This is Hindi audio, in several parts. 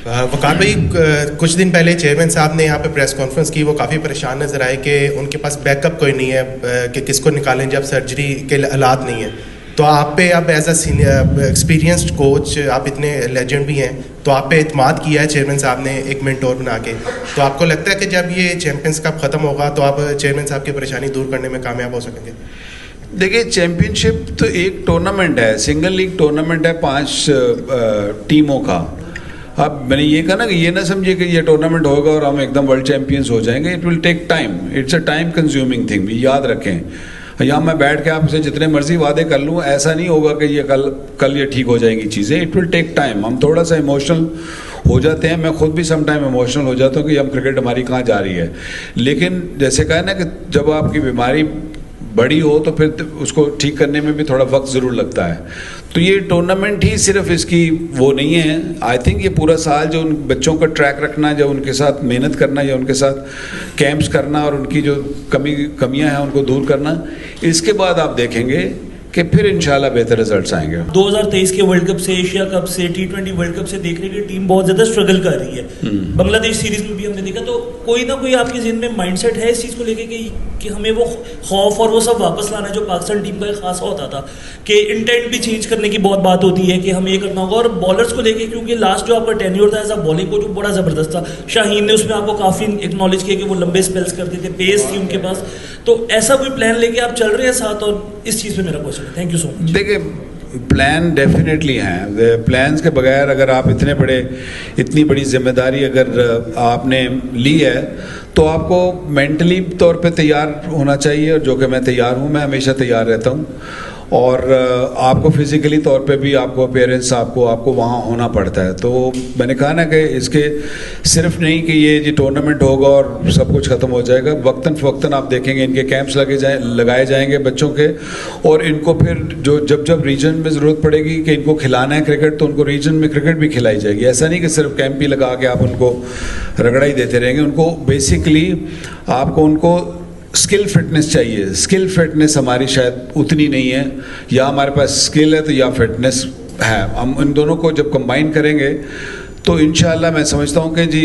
वकार भाई, कुछ दिन पहले चेयरमैन साहब ने यहाँ पे प्रेस कॉन्फ्रेंस की, वो काफ़ी परेशान नजर आए कि उनके पास बैकअप कोई नहीं है कि किसको निकालें जब सर्जरी के हालात नहीं है। तो आप पे अब as a senior experienced coach, आप इतने लेजेंड भी हैं, तो आप पे इत्माद किया है चेयरमैन साहब ने एक मेंटोर बना के। तो आपको लगता है कि जब ये चैम्पियंस कप ख़त्म होगा तो आप चेयरमैन साहब की परेशानी दूर करने में कामयाब हो सकेंगे? देखिए, चैम्पियनशिप तो एक टूर्नामेंट है, सिंगल लीग टूर्नामेंट है 5 टीमों का। अब मैंने ये कहा ना कि ये ना समझिए कि ये टूर्नामेंट होगा और हम एकदम वर्ल्ड चैंपियंस हो जाएंगे। It will take time, it's a time consuming thing, याद रखें। यहाँ मैं बैठ के आपसे जितने मर्जी वादे कर लूँ, ऐसा नहीं होगा कि ये कल ये ठीक हो जाएंगी चीज़ें। It will take time. हम थोड़ा सा इमोशनल हो जाते हैं, मैं खुद भी सम टाइम इमोशनल हो जाता हूँ कि हम क्रिकेट हमारी कहाँ जा रही है। लेकिन जैसे कहा ना कि जब आपकी बीमारी बड़ी हो तो फिर उसको ठीक करने में भी थोड़ा वक्त ज़रूर लगता है। तो ये टूर्नामेंट ही सिर्फ इसकी वो नहीं है। आई थिंक ये पूरा साल जो उन बच्चों का ट्रैक रखना, जो उनके साथ मेहनत करना, या उनके साथ कैंप्स करना और उनकी जो कमियां हैं उनको दूर करना, इसके बाद आप देखेंगे कि फिर इंशाल्लाह बेहतर रिजल्ट्स आएंगे। 2023 के वर्ल्ड कप से, एशिया कप से, T20 वर्ल्ड कप से देख रहे हैं कि टीम बहुत ज़्यादा स्ट्रगल कर रही है। बांग्लादेश सीरीज में भी हमने देखा। तो कोई ना कोई आपके ज़हन में माइंडसेट है इस चीज़ को लेके कि हमें वो खौफ और वो सब वापस लाना है जो पाकिस्तान टीम का एक खासा होता था, कि इंटेंट भी चेंज करने की बहुत बात होती है कि हमें ये करना होगा। और बॉलर्स को लेके, क्योंकि लास्ट जो आपका टेन्योर था एज अ बॉलिंग कोच, वो बड़ा ज़बरदस्त था। शाहीन ने उसमें आपको काफ़ी एक्नॉलेज किया कि वो लंबे स्पेल्स करते थे, पेस थी उनके पास। तो ऐसा कोई प्लान लेके आप चल रहे हैं साथ? और इस चीज़ पे मेरा क्वेश्चन है। Thank you so much. देखिए, प्लान डेफिनेटली हैं। प्लान्स के बगैर अगर आप इतनी बड़ी जिम्मेदारी अगर आपने ली है तो आपको मेंटली तौर पे तैयार होना चाहिए, और जो कि मैं तैयार हूँ, मैं हमेशा तैयार रहता हूँ। और आपको फिज़िकली तौर पे भी आपको अपीयरेंस आपको वहाँ होना पड़ता है। तो मैंने कहा ना कि इसके सिर्फ नहीं कि ये जी टूर्नामेंट होगा और सब कुछ ख़त्म हो जाएगा। वक्तन फ़वक्तन आप देखेंगे इनके कैंप्स लगाए जाएंगे बच्चों के, और इनको फिर जब रीजन में ज़रूरत पड़ेगी कि इनको खिलाना है क्रिकेट, तो उनको रीजन में क्रिकेट भी खिलाई जाएगी। ऐसा नहीं कि सिर्फ कैंप ही लगा के आप उनको रगड़ा ही देते रहेंगे। उनको बेसिकली आपको उनको स्किल फिटनेस चाहिए। स्किल फिटनेस हमारी शायद उतनी नहीं है, या हमारे पास स्किल है तो या फिटनेस है। हम इन दोनों को जब कंबाइन करेंगे तो इंशाल्लाह मैं समझता हूँ कि जी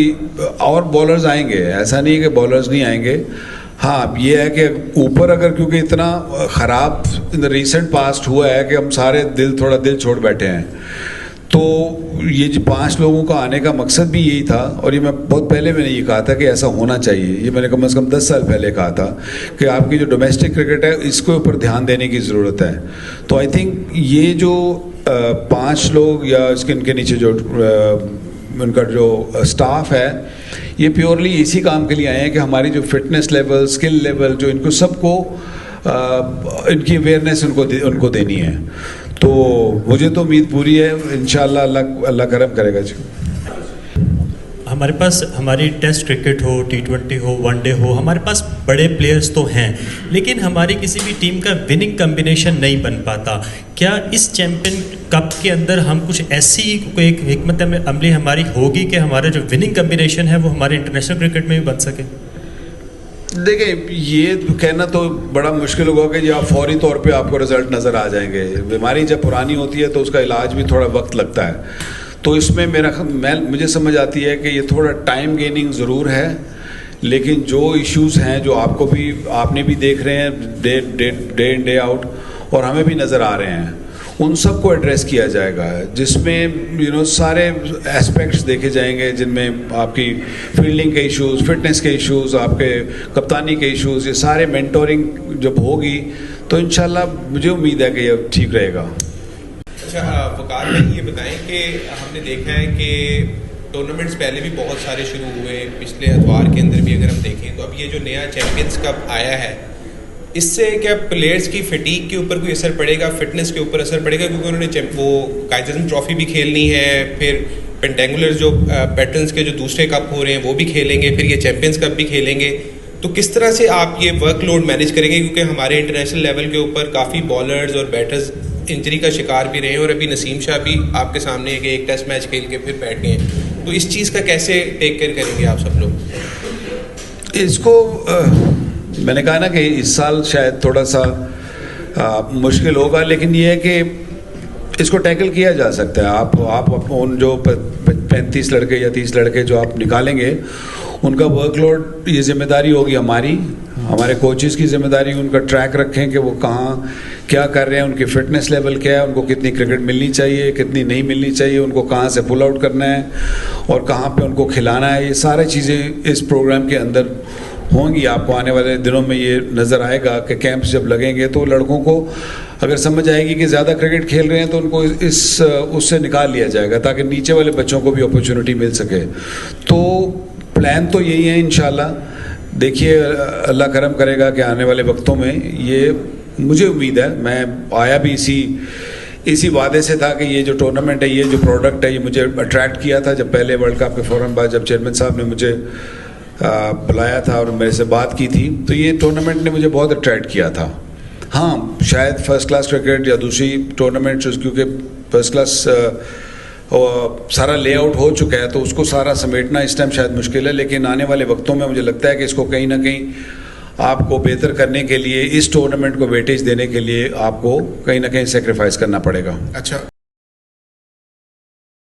और बॉलर्स आएंगे, ऐसा नहीं है कि बॉलर्स नहीं आएंगे। हाँ, ये है कि ऊपर अगर, क्योंकि इतना ख़राब इन द रिसेंट पास्ट हुआ है कि हम सारे दिल छोड़ बैठे हैं। तो ये जो 5 लोगों का आने का मकसद भी यही था, और ये मैं बहुत पहले मैंने ये कहा था कि ऐसा होना चाहिए। ये मैंने कम से कम 10 साल पहले कहा था कि आपकी जो डोमेस्टिक क्रिकेट है इसके ऊपर ध्यान देने की ज़रूरत है। तो आई थिंक ये जो 5 लोग या इनके नीचे जो उनका जो स्टाफ है, ये प्योरली इसी काम के लिए आए हैं कि हमारी जो फिटनेस लेवल, स्किल लेवल, जो इनको सबको इनकी अवेयरनेस उनको देनी है। तो मुझे तो उम्मीद पूरी है, इंशाल्लाह अल्लाह करम करेगा जी। हमारे पास हमारी टेस्ट क्रिकेट हो, T20 हो, वनडे हो, हमारे पास बड़े प्लेयर्स तो हैं, लेकिन हमारी किसी भी टीम का विनिंग कम्बिनेशन नहीं बन पाता। क्या इस चैम्पियन कप के अंदर हम कुछ ऐसी एक हिकमत अमली हमारी होगी कि हमारा जो विनिंग कम्बिनेशन है वो हमारे इंटरनेशनल क्रिकेट में भी बन सके? देखिए, ये कहना तो बड़ा मुश्किल होगा कि आप फौरी तौर पे आपको रिजल्ट नज़र आ जाएंगे। बीमारी जब पुरानी होती है तो उसका इलाज भी थोड़ा वक्त लगता है। तो इसमें मुझे समझ आती है कि ये थोड़ा टाइम गेनिंग ज़रूर है, लेकिन जो इश्यूज़ हैं जो आपने भी देख रहे हैं डे इन डे आउट, और हमें भी नज़र आ रहे हैं, उन सब को एड्रेस किया जाएगा, जिसमें सारे एस्पेक्ट्स देखे जाएंगे, जिनमें आपकी फील्डिंग के इश्यूज़, फिटनेस के इश्यूज़, आपके कप्तानी के इश्यूज़, ये सारे मेंटोरिंग जब होगी तो इंशाल्लाह मुझे उम्मीद है कि ये ठीक रहेगा। अच्छा, वकार भाई ये बताएं कि हमने देखा है कि टूर्नामेंट्स पहले भी बहुत सारे शुरू हुए, पिछले अतवार के अंदर भी अगर हम देखें, तो अब ये जो नया चैम्पियंस कप आया है, इससे क्या प्लेयर्स की फटीक के ऊपर कोई असर पड़ेगा, फिटनेस के ऊपर असर पड़ेगा? क्योंकि उन्होंने वो काइजर ट्रॉफी भी खेलनी है, फिर पेंटेंगुलर जो पैटर्न्स के जो दूसरे कप हो रहे हैं वो भी खेलेंगे, फिर ये चैम्पियंस कप भी खेलेंगे। तो किस तरह से आप ये वर्कलोड मैनेज करेंगे? क्योंकि हमारे इंटरनेशनल लेवल के ऊपर काफ़ी बॉलर्स और बैटर्स इंजरी का शिकार भी रहे हैं, और अभी नसीम शाह भी आपके सामने है कि एक टेस्ट मैच खेल के फिर बैठ गए हैं। तो इस चीज़ का कैसे टेक केयर करेंगे आप सब लोग? इसको मैंने कहा ना कि इस साल शायद थोड़ा सा मुश्किल होगा, लेकिन ये है कि इसको टैकल किया जा सकता है। आप उन जो 35 लड़के या 30 लड़के जो आप निकालेंगे, उनका वर्कलोड, ये जिम्मेदारी होगी हमारी, हमारे कोचेस की जिम्मेदारी, उनका ट्रैक रखें कि वो कहाँ क्या कर रहे हैं, उनकी फिटनेस लेवल क्या है, उनको कितनी क्रिकेट मिलनी चाहिए, कितनी नहीं मिलनी चाहिए, उनको कहाँ से पुल आउट करना है और कहाँ पे उनको खिलाना है। ये सारी चीज़ें इस प्रोग्राम के अंदर होंगी। आपको आने वाले दिनों में ये नज़र आएगा कि कैंप्स जब लगेंगे तो लड़कों को अगर समझ आएगी कि ज़्यादा क्रिकेट खेल रहे हैं तो उनको उससे निकाल लिया जाएगा ताकि नीचे वाले बच्चों को भी अपॉर्चुनिटी मिल सके। तो प्लान तो यही है इंशाल्लाह। देखिए अल्लाह करम करेगा कि आने वाले वक्तों में ये, मुझे उम्मीद है, मैं आया भी इसी वादे से था कि ये जो टूर्नामेंट है, ये जो प्रोडक्ट है, ये मुझे अट्रैक्ट किया था जब पहले वर्ल्ड कप के फ़ौरन बाद जब चेयरमैन साहब ने मुझे बुलाया था और मेरे से बात की थी, तो ये टूर्नामेंट ने मुझे बहुत अट्रैक्ट किया था। हाँ, शायद फर्स्ट क्लास क्रिकेट या दूसरी टूर्नामेंट, क्योंकि फर्स्ट क्लास सारा लेआउट हो चुका है तो उसको सारा समेटना इस टाइम शायद मुश्किल है, लेकिन आने वाले वक्तों में मुझे लगता है कि इसको कहीं ना कहीं आपको बेहतर करने के लिए, इस टूर्नामेंट को वेटेज देने के लिए आपको कहीं ना कहीं सेक्रीफाइस करना पड़ेगा। अच्छा।